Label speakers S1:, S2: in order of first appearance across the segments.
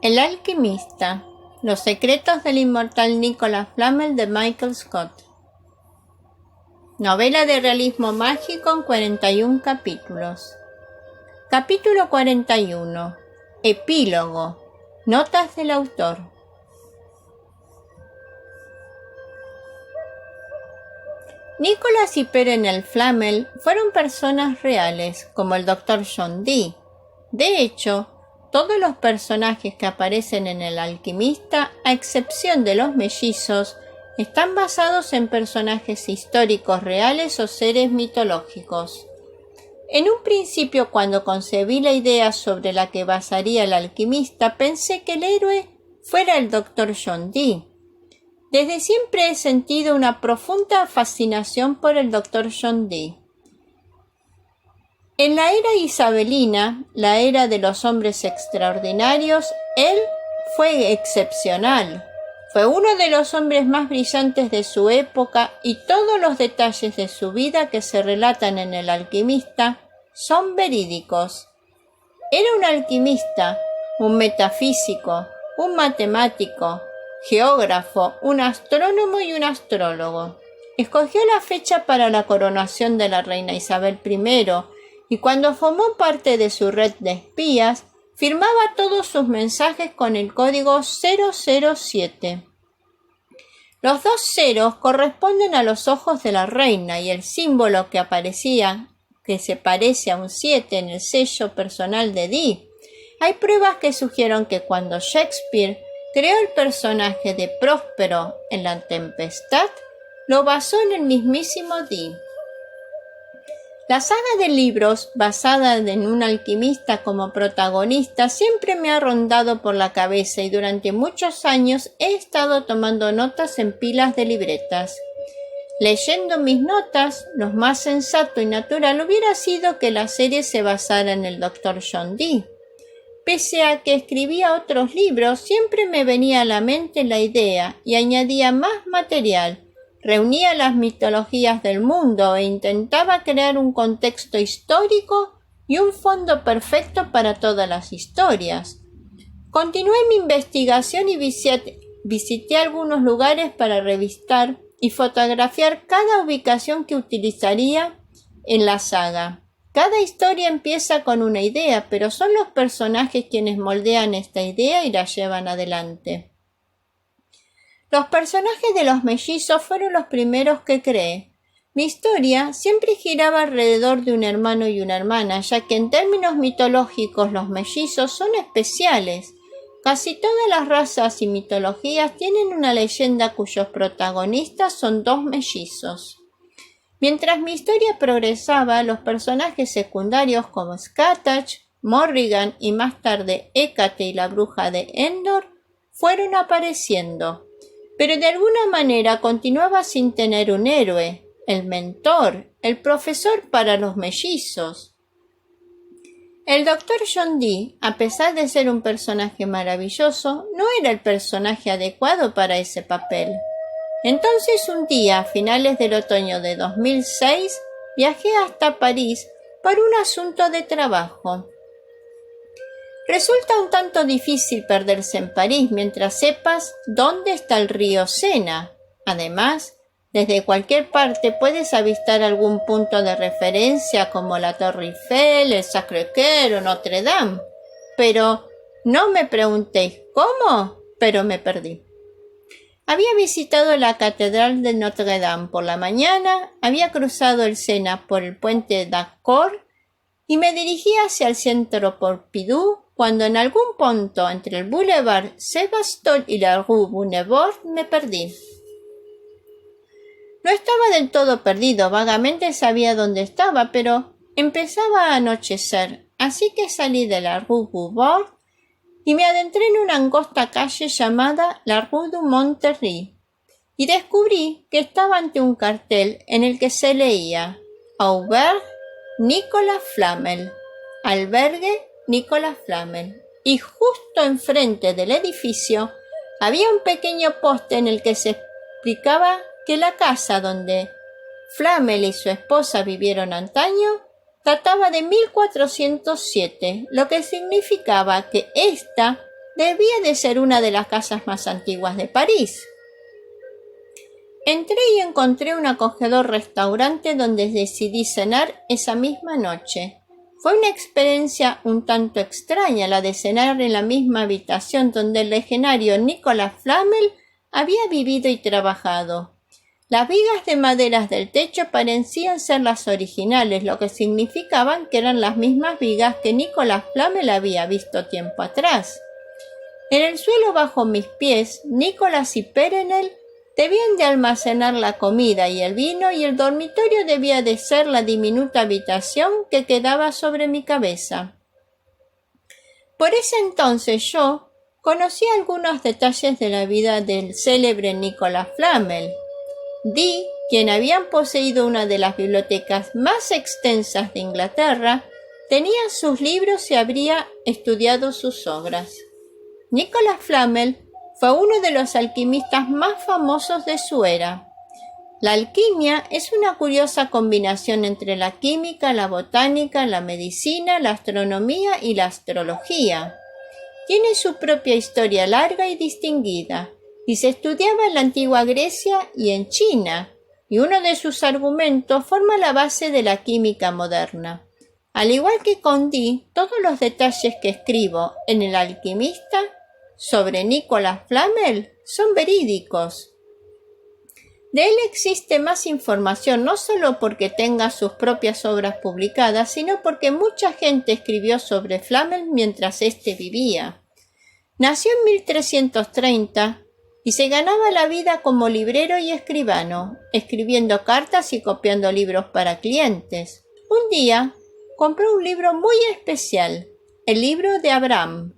S1: El alquimista. Los secretos del inmortal Nicholas Flamel de Michael Scott. Novela de realismo mágico en 41 capítulos. Capítulo 41. Epílogo. Notas del autor. Nicholas y Perenelle Flamel fueron personas reales, como el Dr. John Dee. De hecho, todos los personajes que aparecen en El alquimista, a excepción de los mellizos, están basados en personajes históricos reales o seres mitológicos. En un principio, cuando concebí la idea sobre la que basaría El alquimista, pensé que el héroe fuera el Dr. John Dee. Desde siempre he sentido una profunda fascinación por el Dr. John Dee. En la era isabelina, la era de los hombres extraordinarios, él fue excepcional. Fue uno de los hombres más brillantes de su época y todos los detalles de su vida que se relatan en El alquimista son verídicos. Era un alquimista, un metafísico, un matemático, geógrafo, un astrónomo y un astrólogo. Escogió la fecha para la coronación de la reina Isabel I y cuando formó parte de su red de espías, firmaba todos sus mensajes con el código 007. Los dos ceros corresponden a los ojos de la reina y el símbolo que se parece a un 7 en el sello personal de Dee. Hay pruebas que sugieren que cuando Shakespeare creó el personaje de Próspero en La Tempestad, lo basó en el mismísimo Dee. La saga de libros basada en un alquimista como protagonista siempre me ha rondado por la cabeza y durante muchos años he estado tomando notas en pilas de libretas. Leyendo mis notas, lo más sensato y natural hubiera sido que la serie se basara en el Dr. John Dee. Pese a que escribía otros libros, siempre me venía a la mente la idea y añadía más material. Reunía las mitologías del mundo e intentaba crear un contexto histórico y un fondo perfecto para todas las historias. Continué mi investigación y visité algunos lugares para revistar y fotografiar cada ubicación que utilizaría en la saga. Cada historia empieza con una idea, pero son los personajes quienes moldean esta idea y la llevan adelante. Los personajes de los mellizos fueron los primeros que creé. Mi historia siempre giraba alrededor de un hermano y una hermana, ya que en términos mitológicos los mellizos son especiales. Casi todas las razas y mitologías tienen una leyenda cuyos protagonistas son dos mellizos. Mientras mi historia progresaba, los personajes secundarios como Skatach, Morrigan y más tarde Hécate y la bruja de Endor fueron apareciendo. Pero de alguna manera continuaba sin tener un héroe, el mentor, el profesor para los mellizos. El Dr. John Dee, a pesar de ser un personaje maravilloso, no era el personaje adecuado para ese papel. Entonces un día, a finales del otoño de 2006, viajé hasta París por un asunto de trabajo. Resulta un tanto difícil perderse en París mientras sepas dónde está el río Sena. Además, desde cualquier parte puedes avistar algún punto de referencia como la Torre Eiffel, el Sacré-Cœur o Notre Dame. Pero no me preguntéis cómo, pero me perdí. Había visitado la Catedral de Notre Dame por la mañana, había cruzado el Sena por el puente d'Accord y me dirigí hacia el centro Pompidou cuando en algún punto entre el Boulevard Sebastopol y la Rue Bonnevard me perdí. No estaba del todo perdido, vagamente sabía dónde estaba, pero empezaba a anochecer, así que salí de la Rue Bouvard y me adentré en una angosta calle llamada la Rue du Monterrey y descubrí que estaba ante un cartel en el que se leía Auberge Nicholas Flamel, albergue Nicholas Flamel, y justo enfrente del edificio había un pequeño poste en el que se explicaba que la casa donde Flamel y su esposa vivieron antaño databa de 1407, lo que significaba que ésta Debía de ser una de las casas más antiguas de París. Entré y encontré un acogedor restaurante donde decidí cenar esa misma noche. Fue una experiencia un tanto extraña la de cenar en la misma habitación donde el legendario Nicolas Flamel había vivido y trabajado. Las vigas de madera del techo parecían ser las originales, lo que significaban que eran las mismas vigas que Nicolas Flamel había visto tiempo atrás. En el suelo bajo mis pies, Nicolas y Perenelle debían de almacenar la comida y el vino, y el dormitorio debía de ser la diminuta habitación que quedaba sobre mi cabeza. Por ese entonces yo conocí algunos detalles de la vida del célebre Nicolas Flamel. Dee, quien había poseído una de las bibliotecas más extensas de Inglaterra, tenía sus libros y habría estudiado sus obras. Nicolas Flamel fue uno de los alquimistas más famosos de su era. La alquimia es una curiosa combinación entre la química, la botánica, la medicina, la astronomía y la astrología. Tiene su propia historia larga y distinguida, y se estudiaba en la antigua Grecia y en China, y uno de sus argumentos forma la base de la química moderna. Al igual que con Dee, todos los detalles que escribo en El alquimista sobre Nicolas Flamel son verídicos. De él existe más información no solo porque tenga sus propias obras publicadas, sino porque mucha gente escribió sobre Flamel mientras éste vivía. Nació en 1330 y se ganaba la vida como librero y escribano, escribiendo cartas y copiando libros para clientes. Un día compró un libro muy especial, el libro de Abraham.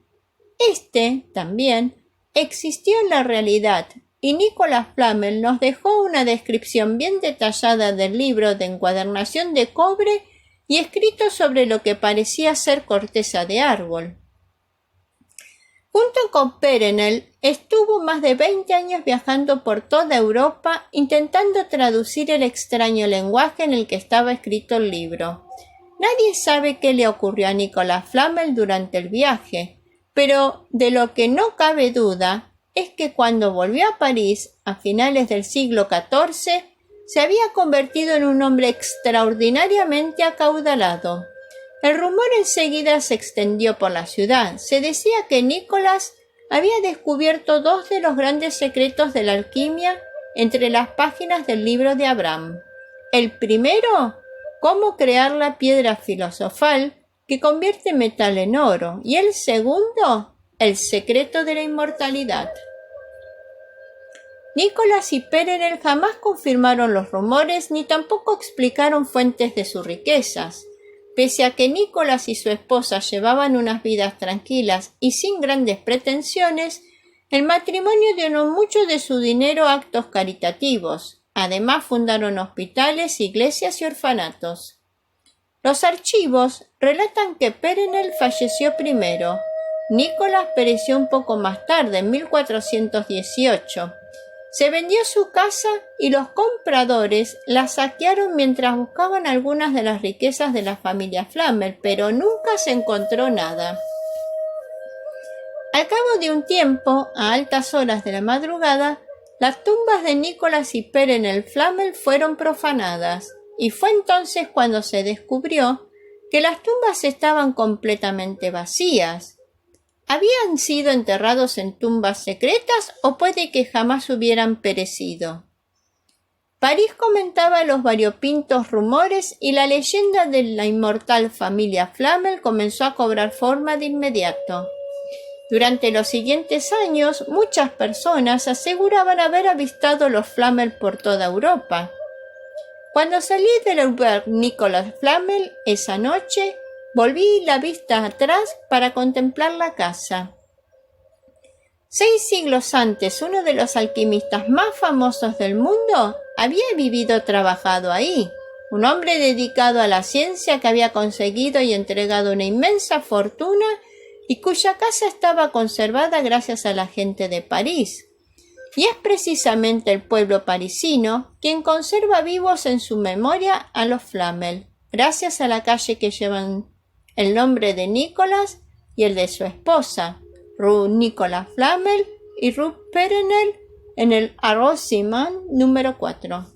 S1: Este, también, existió en la realidad, y Nicolas Flamel nos dejó una descripción bien detallada del libro de encuadernación de cobre y escrito sobre lo que parecía ser corteza de árbol. Junto con Perenelle, estuvo más de 20 años viajando por toda Europa intentando traducir el extraño lenguaje en el que estaba escrito el libro. Nadie sabe qué le ocurrió a Nicolas Flamel durante el viaje, pero de lo que no cabe duda es que cuando volvió a París a finales del siglo XIV, se había convertido en un hombre extraordinariamente acaudalado. El rumor enseguida se extendió por la ciudad. Se decía que Nicolas había descubierto dos de los grandes secretos de la alquimia entre las páginas del libro de Abraham. El primero, cómo crear la piedra filosofal que convierte metal en oro, y el segundo, el secreto de la inmortalidad. Nicolas y Perenelle jamás confirmaron los rumores ni tampoco explicaron fuentes de sus riquezas. Pese a que Nicolas y su esposa llevaban unas vidas tranquilas y sin grandes pretensiones, el matrimonio donó mucho de su dinero a actos caritativos. Además fundaron hospitales, iglesias y orfanatos. Los archivos relatan que Perenelle falleció primero. Nicolas pereció un poco más tarde, en 1418. Se vendió su casa y los compradores la saquearon mientras buscaban algunas de las riquezas de la familia Flamel, pero nunca se encontró nada. Al cabo de un tiempo, a altas horas de la madrugada, las tumbas de Nicolas y Perenelle Flamel fueron profanadas, y fue entonces cuando se descubrió que las tumbas estaban completamente vacías. ¿Habían sido enterrados en tumbas secretas o puede que jamás hubieran perecido? París comentaba los variopintos rumores y la leyenda de la inmortal familia Flamel comenzó a cobrar forma de inmediato. Durante los siguientes años, muchas personas aseguraban haber avistado los Flamel por toda Europa. Cuando salí del Auberge Nicolas Flamel esa noche, volví la vista atrás para contemplar la casa. 6 siglos antes, uno de los alquimistas más famosos del mundo había vivido y trabajado ahí, un hombre dedicado a la ciencia que había conseguido y entregado una inmensa fortuna y cuya casa estaba conservada gracias a la gente de París. Y es precisamente el pueblo parisino quien conserva vivos en su memoria a los Flamel, gracias a la calle que llevan el nombre de Nicolas y el de su esposa. Ruth Nicolas Flamel y Ruth Perenel en el Arrondissement número 4.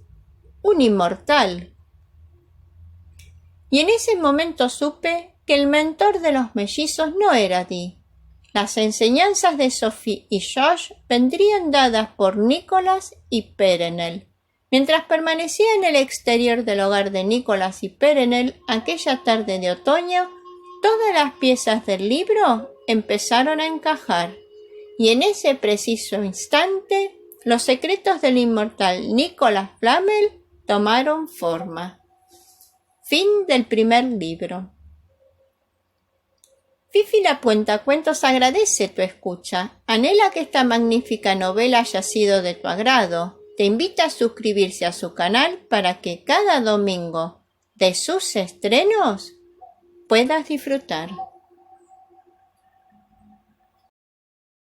S1: Un inmortal. Y en ese momento supe que el mentor de los mellizos no era Dee. Las enseñanzas de Sophie y Josh vendrían dadas por Nicholas y Perenel. Mientras permanecía en el exterior del hogar de Nicholas y Perenel aquella tarde de otoño, todas las piezas del libro empezaron a encajar, y en ese preciso instante los secretos del inmortal Nicolas Flamel tomaron forma. Fin del primer libro. Fifi la Cuentacuentos agradece tu escucha. Anhela que esta magnífica novela haya sido de tu agrado. Te invita a suscribirse a su canal para que cada domingo de sus estrenos puedas disfrutar.